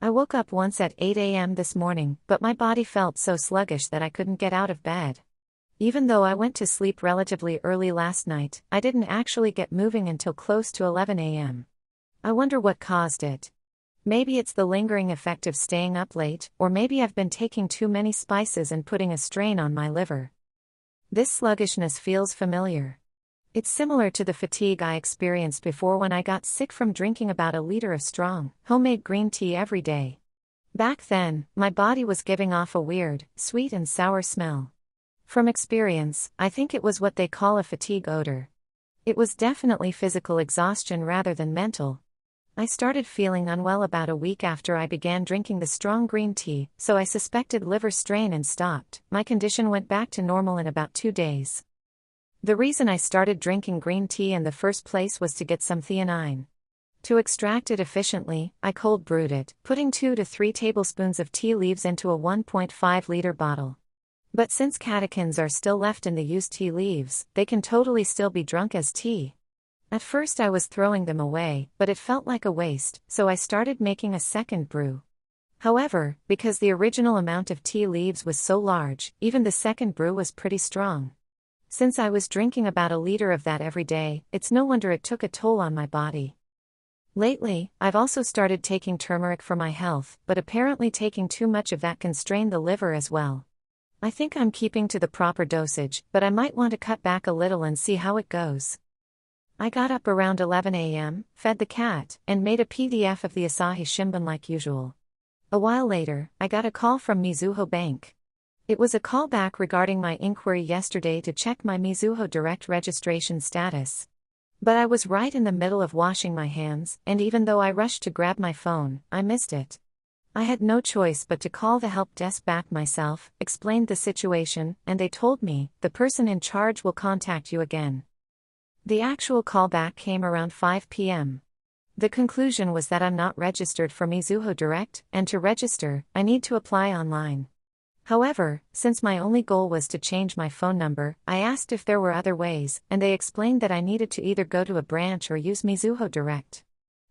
I woke up once at 8 a.m. this morning, but my body felt so sluggish that I couldn't get out of bed. Even though I went to sleep relatively early last night, I didn't actually get moving until close to 11 a.m. I wonder what caused it. Maybe it's the lingering effect of staying up late, or maybe I've been taking too many spices and putting a strain on my liver. This sluggishness feels familiar. It's similar to the fatigue I experienced before when I got sick from drinking about a liter of strong, homemade green tea every day. Back then, my body was giving off a weird, sweet and sour smell. From experience, I think it was what they call a fatigue odor. It was definitely physical exhaustion rather than mental. I started feeling unwell about a week after I began drinking the strong green tea, so I suspected liver strain and stopped. My condition went back to normal in about 2 days. The reason I started drinking green tea in the first place was to get some theanine. To extract it efficiently, I cold brewed it, putting 2 to 3 tablespoons of tea leaves into a 1.5-liter bottle. But since catechins are still left in the used tea leaves, they can totally still be drunk as tea. At first I was throwing them away, but it felt like a waste, so I started making a second brew. However, because the original amount of tea leaves was so large, even the second brew was pretty strong. Since I was drinking about a liter of that every day, it's no wonder it took a toll on my body. Lately, I've also started taking turmeric for my health, but apparently taking too much of that can strain the liver as well. I think I'm keeping to the proper dosage, but I might want to cut back a little and see how it goes. I got up around 11 a.m., fed the cat, and made a PDF of the Asahi Shimbun like usual. A while later, I got a call from Mizuho Bank. It was a call back regarding my inquiry yesterday to check my Mizuho Direct registration status. But I was right in the middle of washing my hands, and even though I rushed to grab my phone, I missed it. I had no choice but to call the help desk back myself, explained the situation, and they told me, the person in charge will contact you again. The actual callback came around 5 p.m. The conclusion was that I'm not registered for Mizuho Direct, and to register, I need to apply online. However, since my only goal was to change my phone number, I asked if there were other ways, and they explained that I needed to either go to a branch or use Mizuho Direct.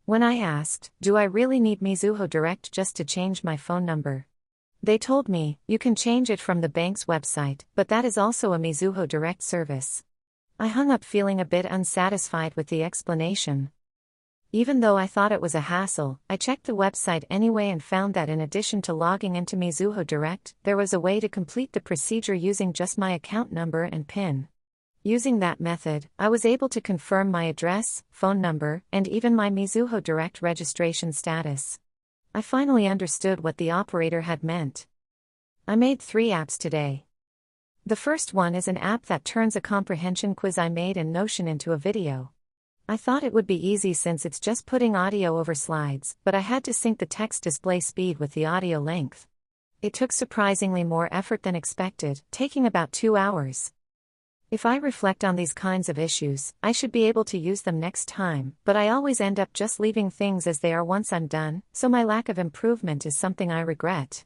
When I asked, do I really need Mizuho Direct just to change my phone number? They told me, you can change it from the bank's website, but that is also a Mizuho Direct service. I hung up feeling a bit unsatisfied with the explanation. Even though I thought it was a hassle, I checked the website anyway and found that in addition to logging into Mizuho Direct, there was a way to complete the procedure using just my account number and PIN. Using that method, I was able to confirm my address, phone number, and even my Mizuho Direct registration status. I finally understood what the operator had meant. I made 3 apps today. The first one is an app that turns a comprehension quiz I made in Notion into a video. I thought it would be easy since it's just putting audio over slides, but I had to sync the text display speed with the audio length. It took surprisingly more effort than expected, taking about 2 hours. If I reflect on these kinds of issues, I should be able to use them next time, but I always end up just leaving things as they are once I'm done, so my lack of improvement is something I regret.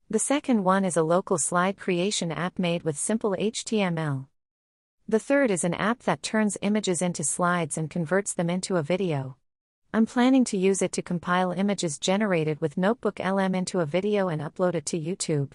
The second one is a local slide creation app made with simple HTML. The third is an app that turns images into slides and converts them into a video. I'm planning to use it to compile images generated with Notebook LM into a video and upload it to YouTube.